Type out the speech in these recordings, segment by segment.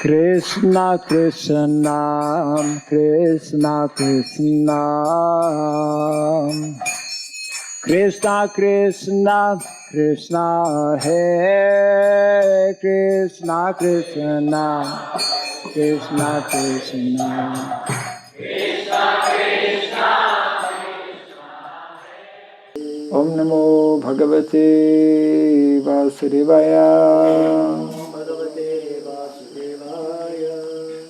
Krishna Krishna Krishna Krishna Krishna Krishna Krishna Hare Krishna Krishna Krishna Krishna Krishna Krishna Om Namo Bhagavate Vasudevaya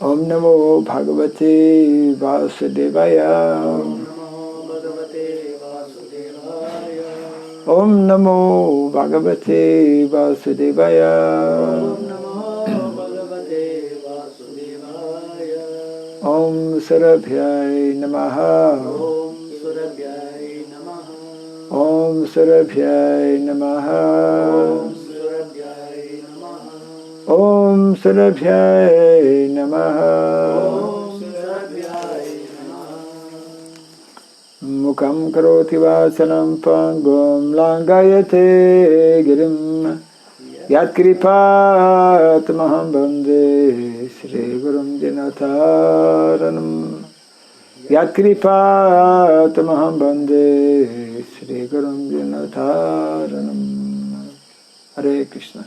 Om Namo Bhagavate Vasudevaya Om Namo Bhagavate Vasudevaya Om Sarabhyai Namaha Om Sarabhyai Namaha Om Sarabhyai Namaha Mukam karoti vasanam pangum langayate girim Yat kripat maham bande Shri Gurum Dinataranam Yat kripat maham bande Shri Gurum Dinataranam Hare Krishna.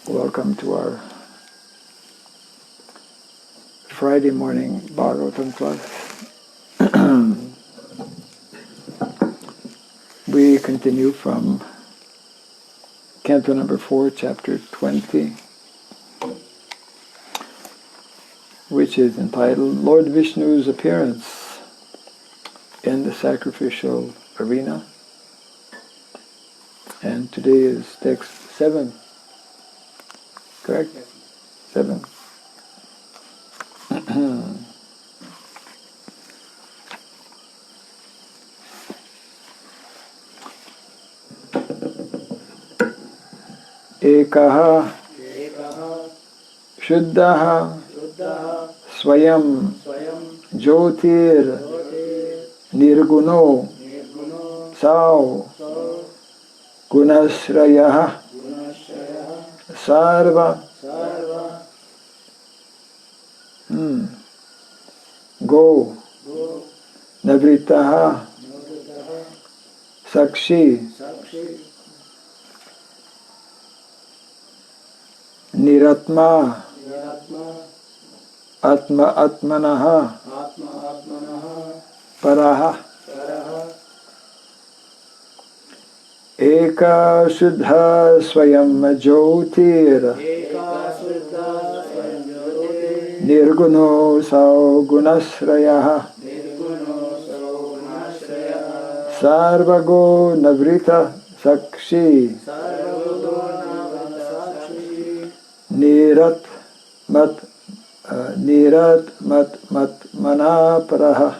Welcome to our Friday morning Bhagavatam class. We continue from Canto number 4, chapter 20, which is entitled Lord Vishnu's Appearance in the Sacrificial Arena. And today is text 7. Correct? 7. Ekaha Shuddhaha Swayam Jyotir Nirguno Sao Gunasrayaha Sarva Go Navritaha Sakshi Niratma Atma Atmanaha Paraha Eka Shuddha Swayam Jyotir Nirguno Sao Gunasrayaha Sarvago Navrita Sakshi Nirat Mat Manaparaha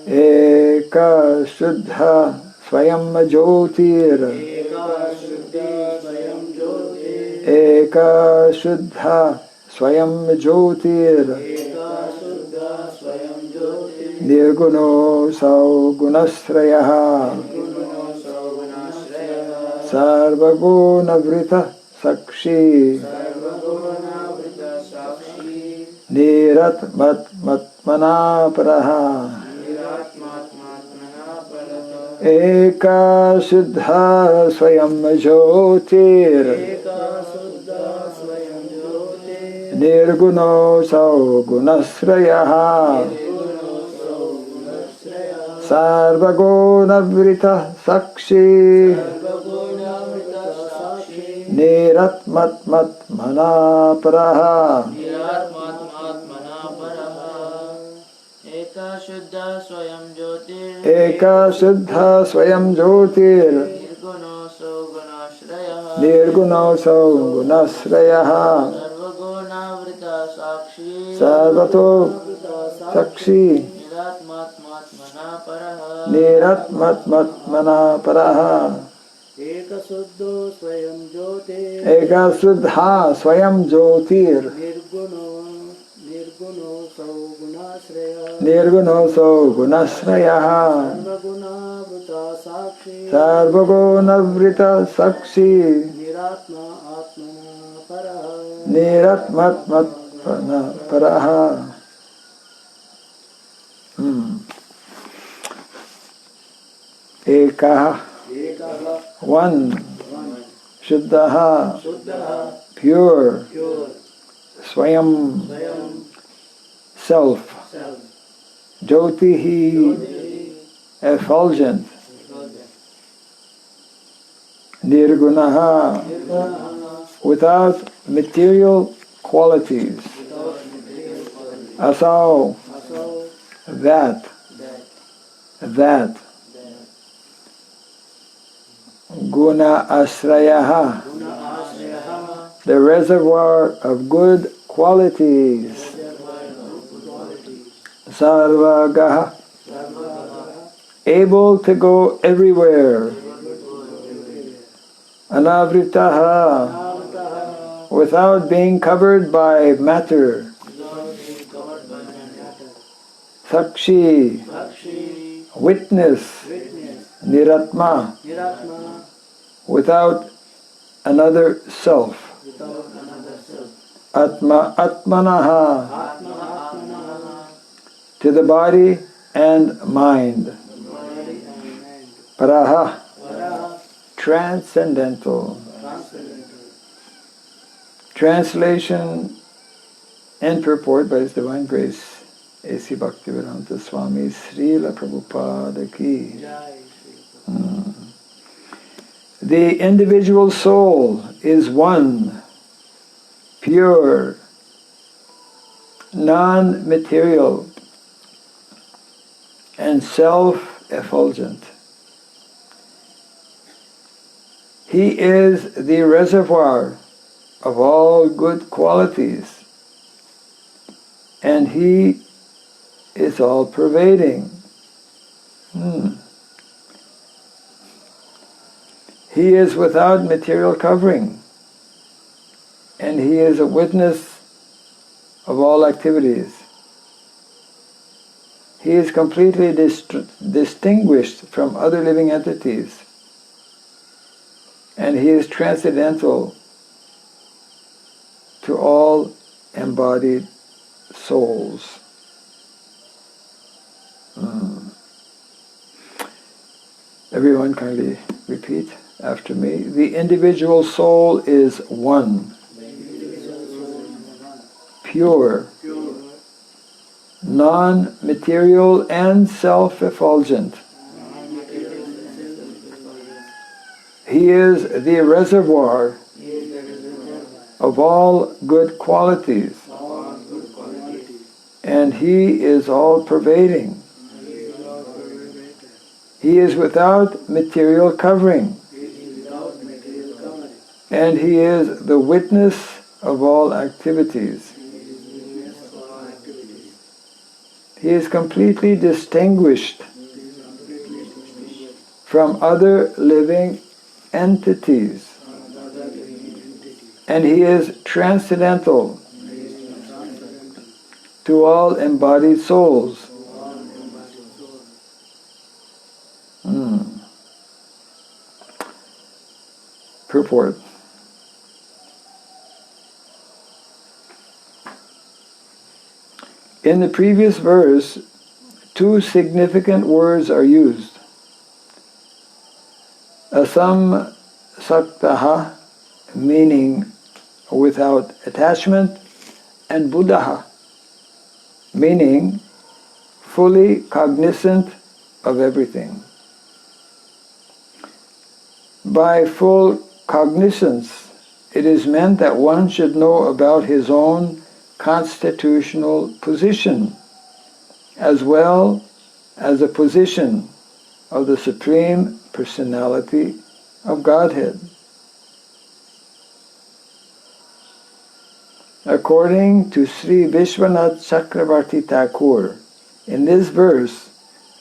Eka Shuddha Swayam Jyotir Eka Shuddha Swayam Jyotir Nirguno Sao Gunasrayaha Sarvaguna Vrita Sakshi Nirat Manaparaha Eka Shuddha Swayam Jyotir Nirguno Sao Gunasrayaha Sarvaguna Vrita Sakshi Nirat Manaparaha Eka Shuddha Swayam Jyotir Eka Shuddha Swayam Jyotir Nirguno Sao Gunasrayaha Sarvato Sakshi Nirat Manaparaha Eka Shuddha Swayam Jyotir Eka Shuddha Swayam Jyotir Nirguno Sao Nirgunoso Gunasrayaha Sarvaguna-vrita sakshi Sarvagunavrita Sakshi Niratma Atmana Paraha Niratmatmatpana Paraha. Ekaha, Ekaha one. One Shuddhaha, Shuddhaha pure. Pure Swayam, Swayam self. Self Jyotihi, Jyoti effulgent. Effulgent Nirgunaha, Nirgunaha without material qualities. Without material qualities Asau, Aso that. That Guna asrayaha, Guna Asrayaha the reservoir of good qualities. Reservoir of good qualities Sarvagaha, Sarvagaha able to go everywhere. Anavritaha, Navataha without being covered by matter. Without being covered by matter Sakshi, Sakshi witness. Witness Niratma, Niratma without another self. Without another self Atmanaha, Atmana to the body and mind. Body and mind Paraha, Para transcendental. Transcendental Translation and purport by His Divine Grace A.C. Bhaktivedanta Swami Srila Prabhupada ki. Jai Shri The individual soul is one, pure, non-material, and self-effulgent. He is the reservoir of all good qualities, and He is all-pervading. He is without material covering, and He is a witness of all activities. He is completely distinguished from other living entities, and He is transcendental to all embodied souls. Everyone kindly repeat after me. The individual soul is one, pure, non-material and self-effulgent. He is the reservoir of all good qualities, and He is all-pervading. He is without material covering, and He is the witness of all activities. He is completely distinguished from other living entities, and He is transcendental to all embodied souls. Purport. In the previous verse, two significant words are used. Asam saktaha, meaning without attachment, and buddhaha, meaning fully cognizant of everything. By full cognizance, it is meant that one should know about his own constitutional position, as well as the position of the Supreme Personality of Godhead. According to Sri Vishwanath Chakravarti Thakur, in this verse,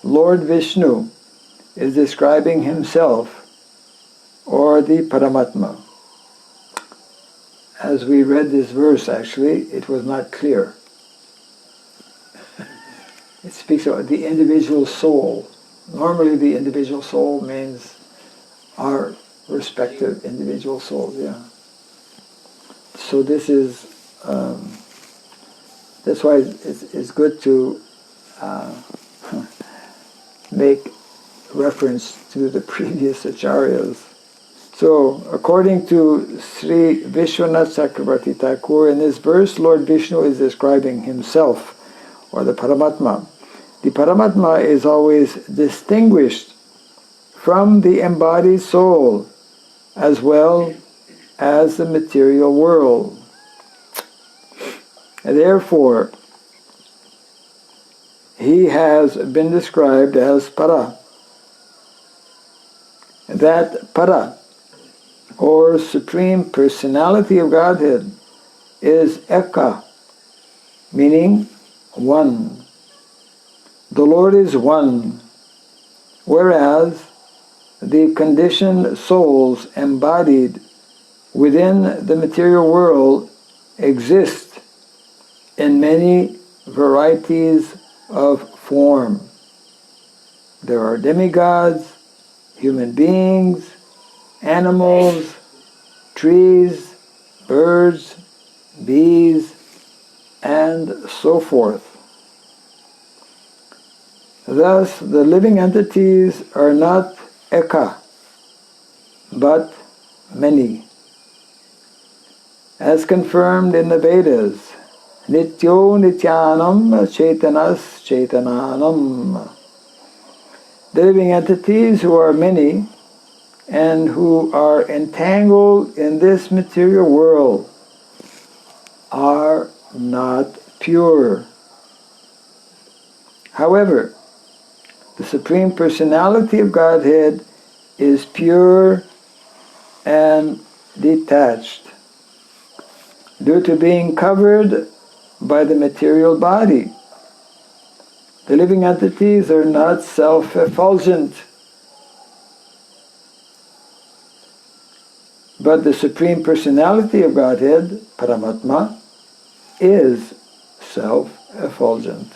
Lord Vishnu is describing himself, or the Paramatma. As we read this verse, actually, it was not clear. it speaks about the individual soul. Normally the individual soul means our respective individual souls, yeah. So this is, that's why it's good to make reference to the previous acharyas. So, according to Sri Vishwanath Chakravarti Thakur, in this verse, Lord Vishnu is describing himself, or the Paramatma. The Paramatma is always distinguished from the embodied soul, as well as the material world. And therefore, he has been described as Para. That Para, or Supreme Personality of Godhead, is Eka, meaning one. The Lord is one, whereas the conditioned souls embodied within the material world exist in many varieties of form. There are demigods, human beings, animals, trees, birds, bees, and so forth. Thus, the living entities are not eka, but many. As confirmed in the Vedas, Nityo Nityanam Chaitanas Chaitananam. The living entities who are many and who are entangled in this material world are not pure. However, the Supreme Personality of Godhead is pure and detached due to being covered by the material body. The living entities are not self-effulgent, but the Supreme Personality of Godhead, Paramatma, is self-effulgent.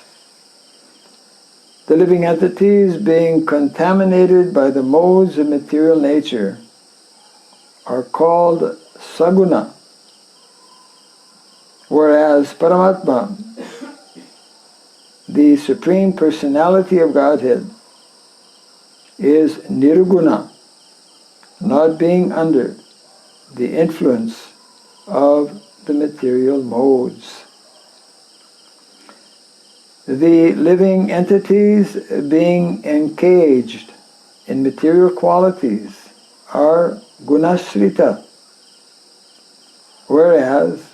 The living entities, being contaminated by the modes of material nature, are called saguna, whereas Paramatma, the Supreme Personality of Godhead, is nirguna, not being under the influence of the material modes. The living entities, being encaged in material qualities, are gunasrita, whereas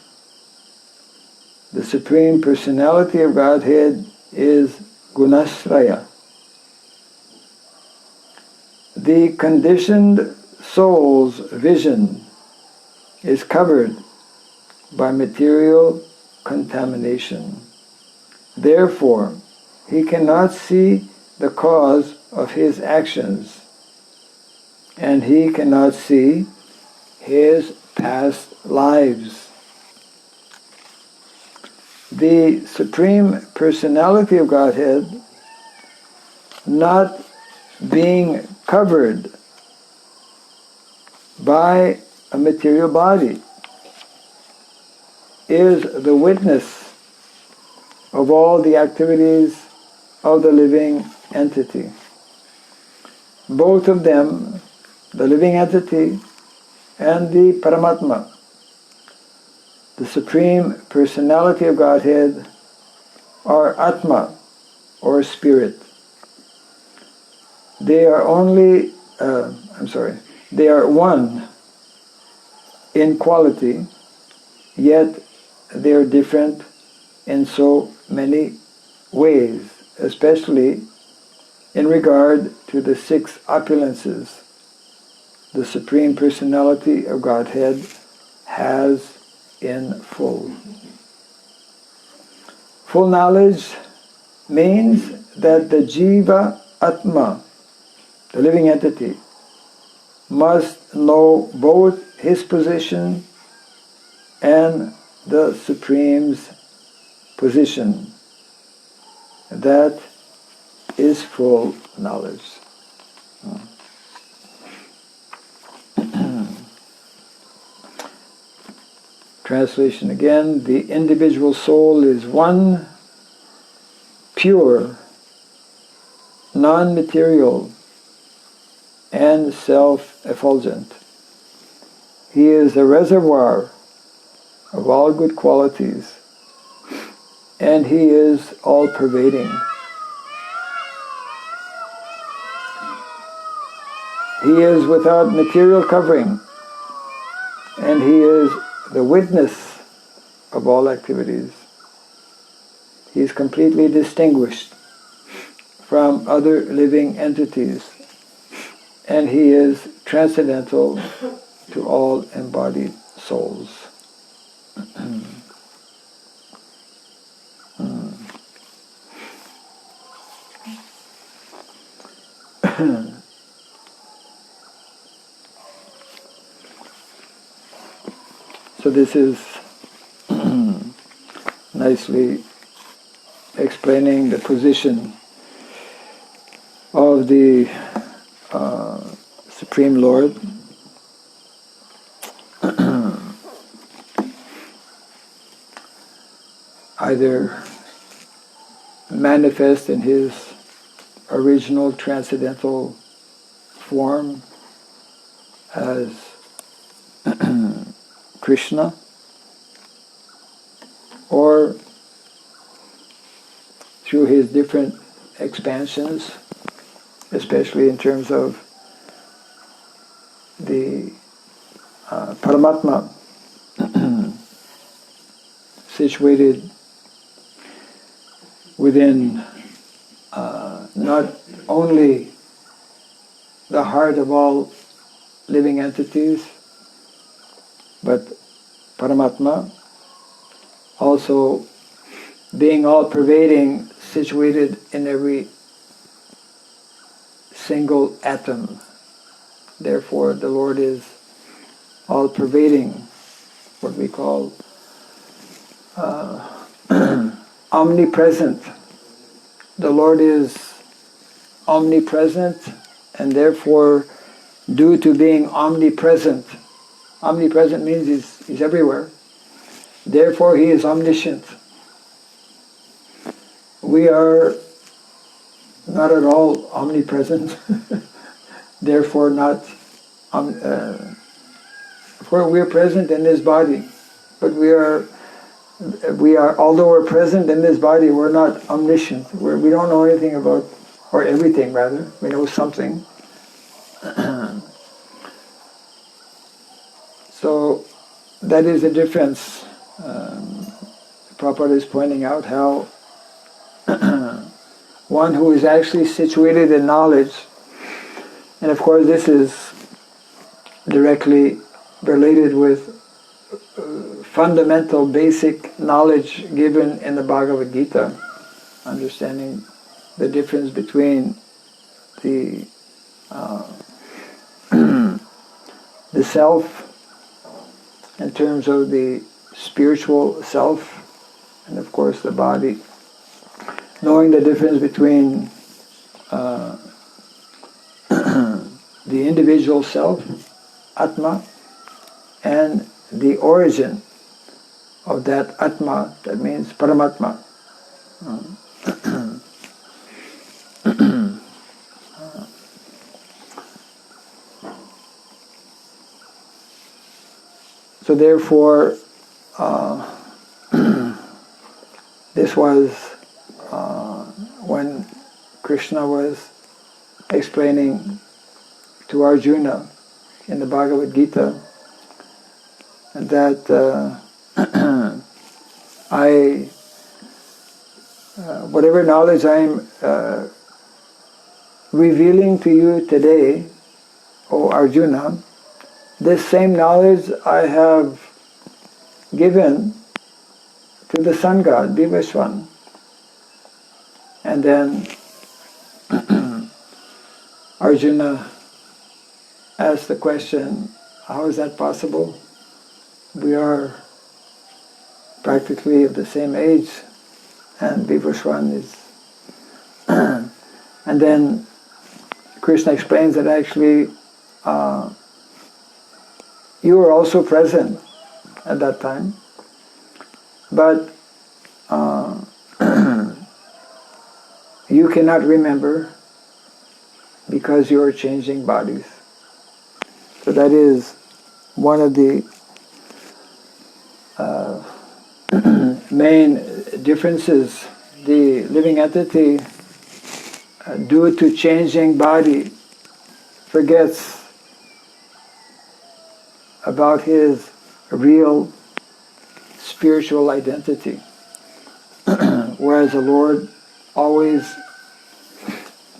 the Supreme Personality of Godhead is gunasraya. The conditioned soul's vision is covered by material contamination. Therefore, he cannot see the cause of his actions, and he cannot see his past lives. The Supreme Personality of Godhead, not being covered by a material body, is the witness of all the activities of the living entity. Both of them, the living entity and the Paramatma, the Supreme Personality of Godhead, are Atma, or Spirit. They are they are one in quality, yet they are different in so many ways, especially in regard to the six opulences the Supreme Personality of Godhead has in full. Full knowledge means that the Jiva Atma, the living entity, must know both his position and the Supreme's position. That is full knowledge. Translation again. The individual soul is one, pure, non-material, and self-effulgent. He is a reservoir of all good qualities, and he is all-pervading. He is without material covering, and he is the witness of all activities. He is completely distinguished from other living entities, and he is transcendental to all embodied souls. So this is nicely explaining the position of the Supreme Lord. Either manifest in his original transcendental form as Krishna, or through his different expansions, especially in terms of the Paramatma situated within not only the heart of all living entities, but Paramatma also being all-pervading, situated in every single atom. Therefore, the Lord is all-pervading, what we call omnipresent. The Lord is omnipresent, and therefore, due to being omnipresent means he's everywhere. Therefore, he is omniscient. We are not at all omnipresent. Therefore, for we are present in this body, but we are. Although we're present in this body, we're not omniscient. We don't know anything about, or everything rather. We know something. So that is the difference. Prabhupada is pointing out how one who is actually situated in knowledge, and of course this is directly related with fundamental basic knowledge given in the Bhagavad Gita, understanding the difference between the the self in terms of the spiritual self, and of course the body, knowing the difference between the individual self, Atma, and the origin of that Atma, that means Paramatma. So therefore, this was when Krishna was explaining to Arjuna in the Bhagavad Gita that whatever knowledge I am revealing to you today, O Arjuna, this same knowledge I have given to the sun god, Vivaswan. And then Arjuna asked the question, how is that possible? We are practically of the same age, and Vivaswan is And then Krishna explains that actually you were also present at that time, but you cannot remember because you are changing bodies. So that is one of the main differences. The living entity, due to changing body, forgets about his real spiritual identity, whereas the Lord always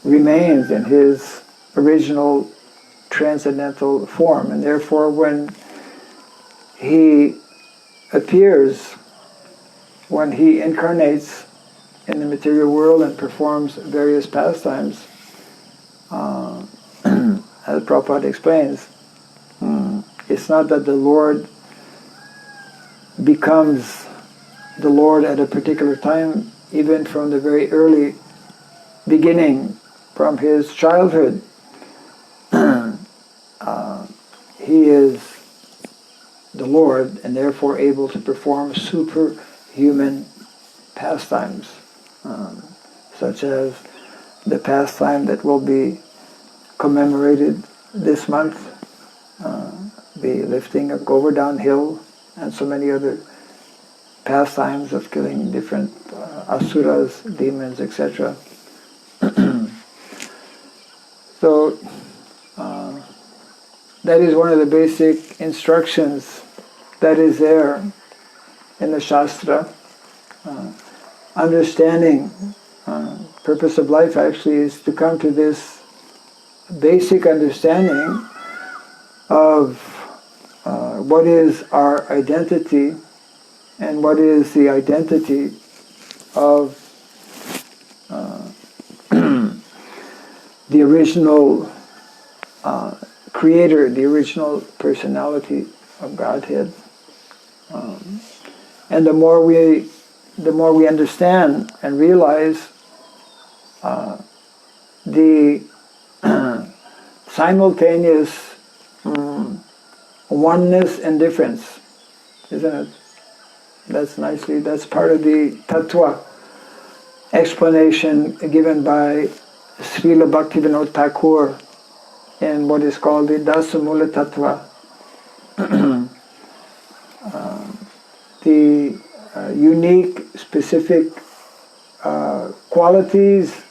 remains in his original transcendental form, and therefore when he appears, when he incarnates in the material world and performs various pastimes, as Prabhupada explains, it's not that the Lord becomes the Lord at a particular time, even from the very early beginning, from his childhood. He is the Lord and therefore able to perform superhuman pastimes, such as the pastime that will be commemorated this month, the lifting of Govardhan Hill, and so many other pastimes of killing different asuras, demons, etc. So that is one of the basic instructions that is there in the Shastra. Understanding purpose of life actually is to come to this basic understanding of what is our identity and what is the identity of the original creator, the original personality of Godhead. And the more we understand and realize the simultaneous oneness and difference, isn't it? That's part of the tattva explanation given by Srila Bhaktivinoda Thakur in what is called the Dasamula Tattva. The unique, specific qualities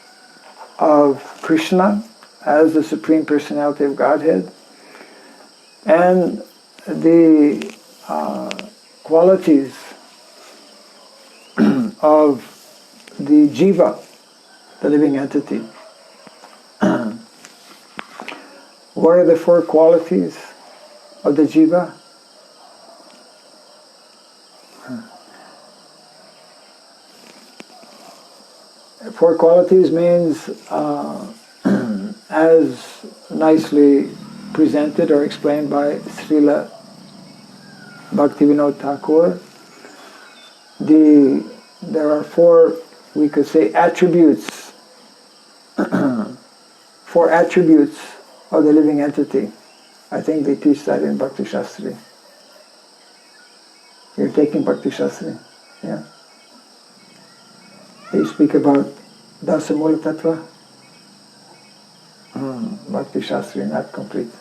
of Krishna as the Supreme Personality of Godhead, and the qualities of the jiva, the living entity. What are the four qualities of the jiva? Four qualities means, as nicely presented or explained by Srila Bhaktivinoda Thakur, there are four, we could say, attributes, four attributes of the living entity. I think they teach that in Bhakti Shastri. You're taking Bhakti Shastri, yeah? They speak about Dasamula Tattva. Bhakti Shastri, not complete.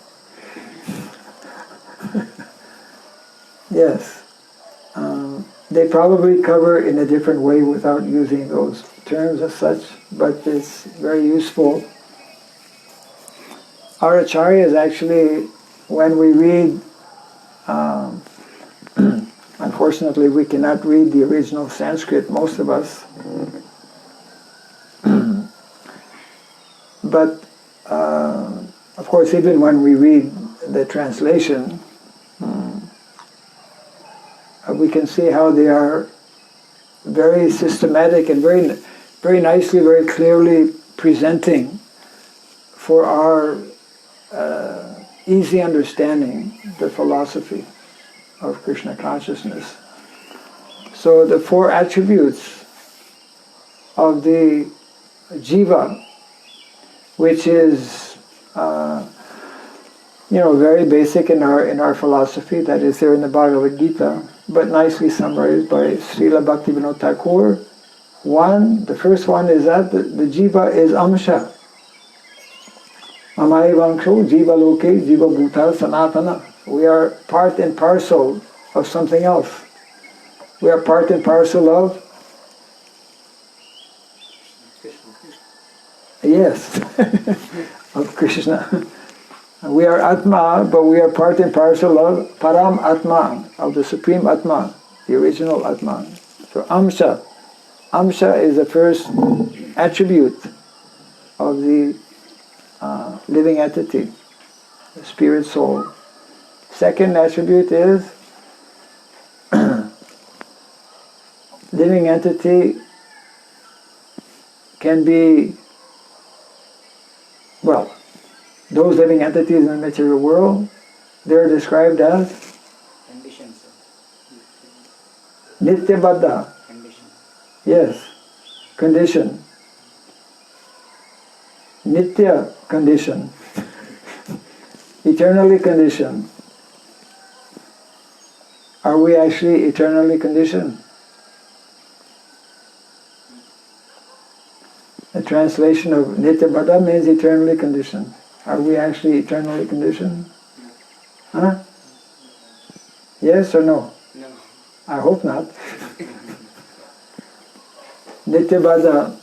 Yes. They probably cover in a different way without using those terms as such, but it's very useful. Our acharyas actually, when we read, unfortunately we cannot read the original Sanskrit, most of us, but of course even when we read the translation, we can see how they are very systematic and very, very nicely, very clearly presenting for our easy understanding the philosophy of Krishna consciousness. So the four attributes of the jiva which is very basic in our philosophy, that is there in the Bhagavad Gita, but nicely summarized by Srila Bhaktivinoda Thakur. The first one is that the jiva is amsha. Amaivangsho jiva loke jiva bhuta sanatana. We are part and parcel of something else. We are part and parcel of, yes, of Krishna. We are Atma, but we are part and parcel of Param Atma, of the Supreme Atma, the original Atma. So Amsha. Amsha is the first attribute of the living entity, the spirit soul. Second attribute is living entity can be, those living entities in the material world, they're described as Conditions. Nityabadha. Condition. Yes, condition. Nitya condition. Eternally conditioned. Are we actually eternally conditioned? The translation of Nityabadha means eternally conditioned. Are we actually eternally conditioned? Huh? Yes or no? No. I hope not. Nityabadha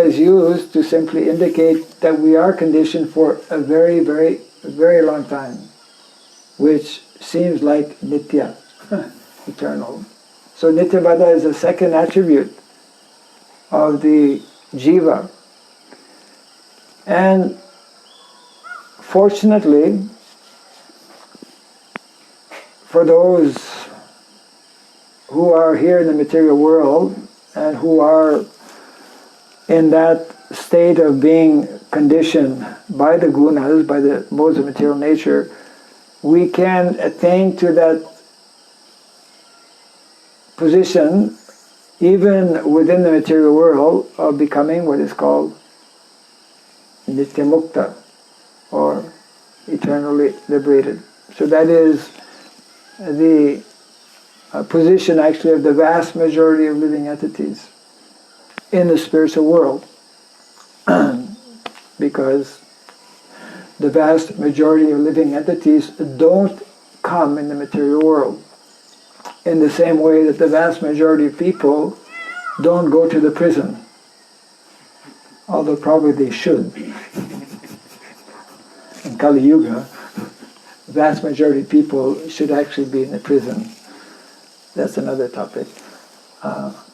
is used to simply indicate that we are conditioned for a very, very, very long time, which seems like nitya, eternal. So Nityabadha is the second attribute of the jiva. And fortunately, for those who are here in the material world and who are in that state of being conditioned by the gunas, by the modes of material nature, we can attain to that position even within the material world of becoming what is called Nitya Mukta, or eternally liberated. So that is the position actually of the vast majority of living entities in the spiritual world, because the vast majority of living entities don't come in the material world, in the same way that the vast majority of people don't go to the prison, although probably they should. In Kali Yuga, the vast majority of people should actually be in the prison. That's another topic.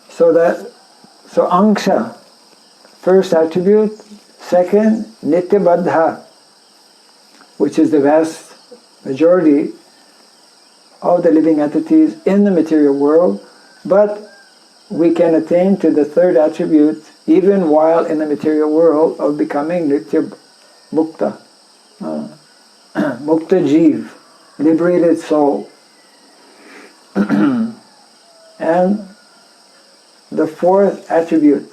So Angsha, first attribute. Second, Nityabadha, which is the vast majority of the living entities in the material world, but we can attain to the third attribute even while in the material world of becoming Nitya Mukta. Mukta Jiv, liberated soul. And the fourth attribute,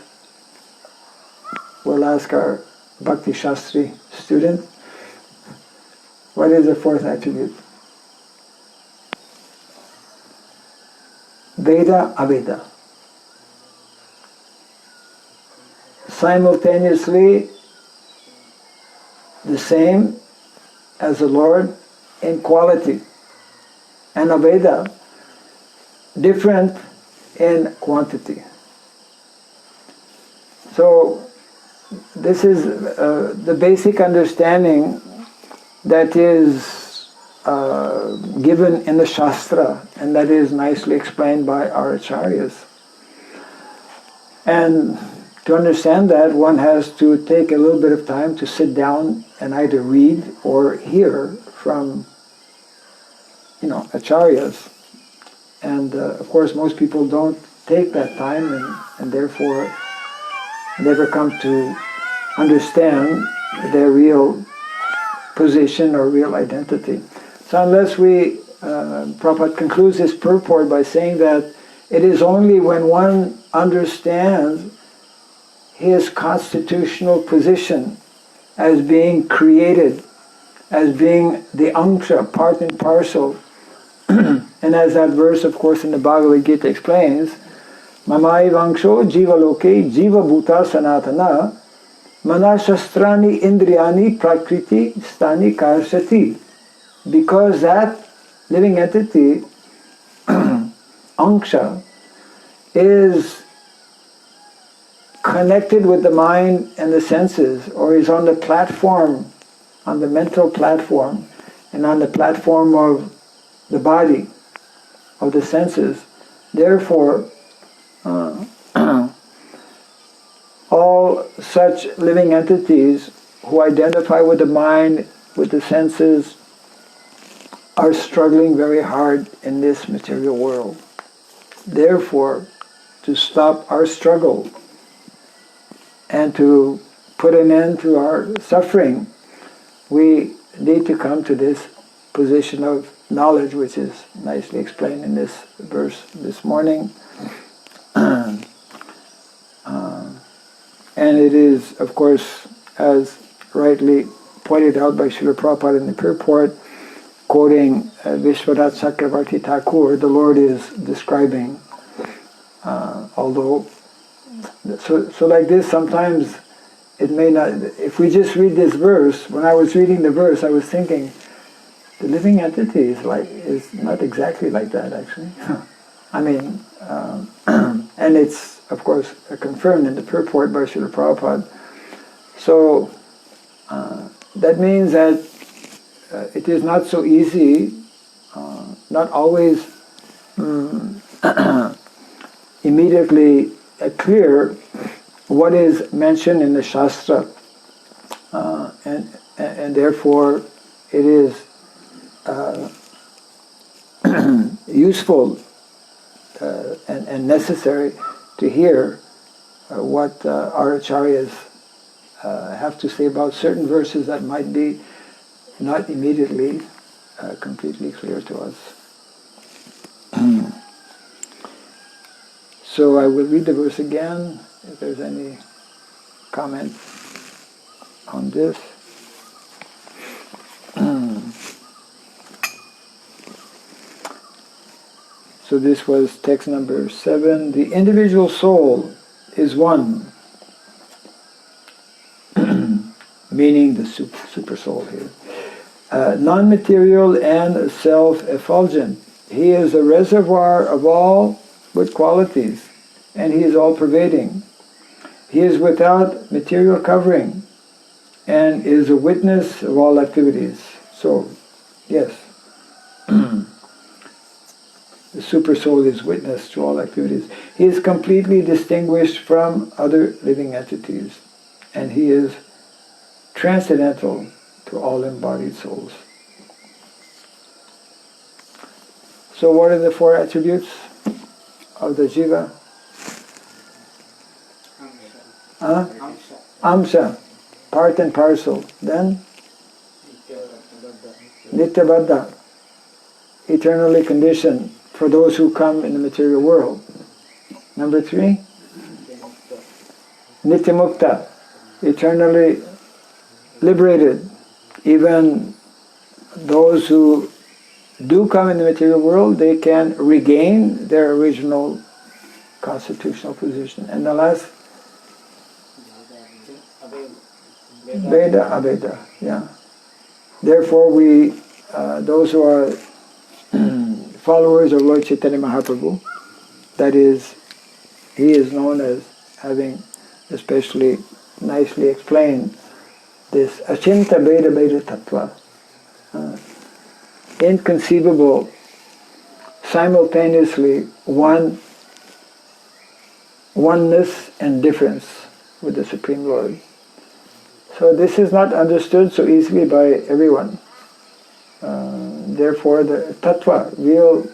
we'll ask our Bhakti Shastri student, what is the fourth attribute? Veda Aveda. Simultaneously the same as the Lord in quality, and Aveda different in quantity. So this is the basic understanding that is given in the Shastra, and that is nicely explained by our Acharyas. And to understand that, one has to take a little bit of time to sit down and either read or hear from, Acharyas. And of course, most people don't take that time and therefore never come to understand their real position or real identity. So unless Prabhupada concludes his purport by saying that it is only when one understands his constitutional position as being created, as being the anksha, part and parcel. And as that verse, of course, in the Bhagavad Gita explains, Mamai vangsho jiva loke jiva bhuta sanatana manashastrani indriyani prakriti stani karsati. Because that living entity, anksha, is connected with the mind and the senses, or is on the platform, on the mental platform, and on the platform of the body, of the senses. Therefore, all such living entities who identify with the mind, with the senses, are struggling very hard in this material world. Therefore, to stop our struggle and to put an end to our suffering, we need to come to this position of knowledge, which is nicely explained in this verse this morning. And it is, of course, as rightly pointed out by Srila Prabhupada in the purport, quoting Vishwanath Chakravarti Thakur, the Lord is describing, although, so like this, sometimes it may not, if we just read this verse, when I was reading the verse, I was thinking, the living entity is not exactly like that, actually. I mean, and it's, of course, confirmed in the purport by Srila Prabhupada. So, that means that it is not so easy, not always immediately clear what is mentioned in the Shastra, and therefore it is useful and necessary to hear what our acharyas have to say about certain verses that might be not immediately completely clear to us. So I will read the verse again, if there's any comment on this. So this was text number 7. The individual soul is one, meaning the super soul here. Non-material and self-effulgent. He is a reservoir of all good qualities, and he is all-pervading. He is without material covering, and is a witness of all activities. So, yes, the super soul is witness to all activities. He is completely distinguished from other living entities, and he is transcendental to all embodied souls. So what are the 4 attributes of the jiva? Amsa, part and parcel. Then Nityabadda, eternally conditioned for those who come in the material world. Number 3, Nityamukta, eternally liberated. Even those who do come in the material world, they can regain their original constitutional position. And the last, Veda Abeda, yeah. Therefore we, those who are followers of Lord Chaitanya Mahaprabhu, that is, he is known as having especially nicely explained this Achinta Veda Veda Tattva, inconceivable, simultaneously oneness and difference with the Supreme Lord. So this is not understood so easily by everyone. Therefore the tattva, real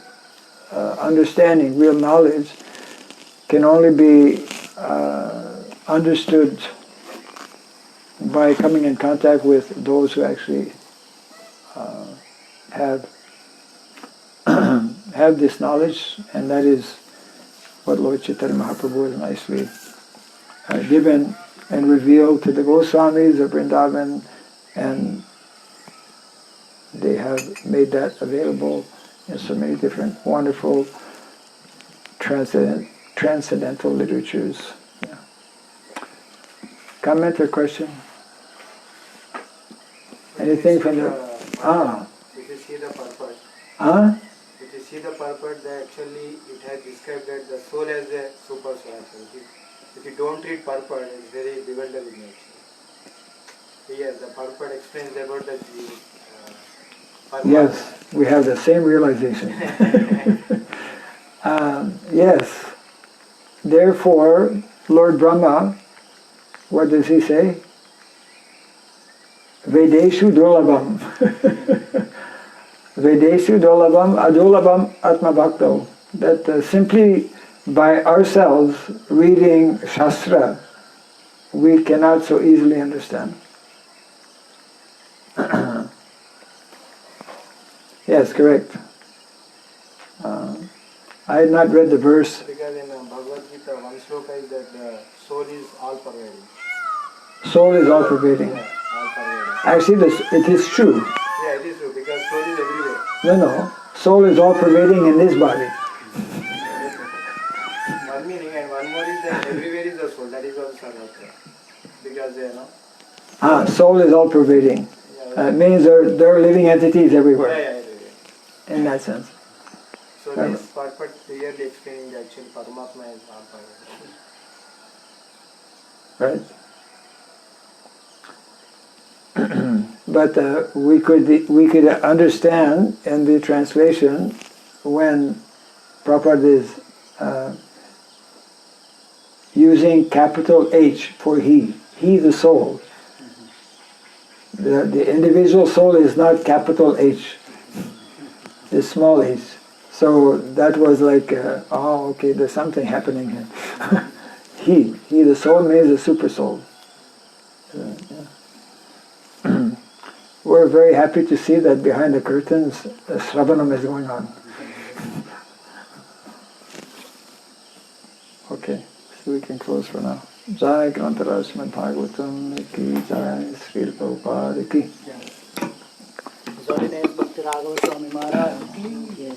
understanding, real knowledge, can only be understood by coming in contact with those who actually have have this knowledge, and that is what Lord Chaitanya Mahaprabhu has nicely given and revealed to the Goswamis of Vrindavan, and they have made that available in so many different wonderful transcendental literatures. Yeah. Comment or question? Anything from the... If you see the purport, if you see the purport, that actually it has described that the soul as a super soul. Actually. If you don't read purport, it's very bewildering actually. Here, the purport explains about the purport. Yes, we have the same realization. Yes. Therefore, Lord Brahma, what does he say? Vedeshu dolabam. Vedeshu dolabam adolabam atmabhakto. That simply by ourselves reading Shastra, we cannot so easily understand. Yes, correct. I had not read the verse. Because in Bhagavad Gita, one sloka is that the soul is all pervading. Soul is all pervading. Yeah, all pervading. Actually, it is true. Yeah, it is true because soul is everywhere. No. Soul is all pervading in this body. One meaning and one more is that everywhere is the soul. That is also not there. Because Soul is all pervading. It means there are living entities everywhere. everywhere. In that sense. So this purport clearly explaining that actually Paramatma is all pervading. Right. But we could understand in the translation when Prabhupada is using capital H for he the soul. The individual soul is not capital H, it's small h. So that was like, okay, there's something happening here. he the soul means the super soul. Yeah. We're very happy to see that behind the curtains, the Shravanam is going on. Okay, so we can close for now. Jai Canto Srimad Bhagavatam ki Jai, Sri Prabhupada ki. His Holiness Bhakti Raghava Swami Maharaj ki.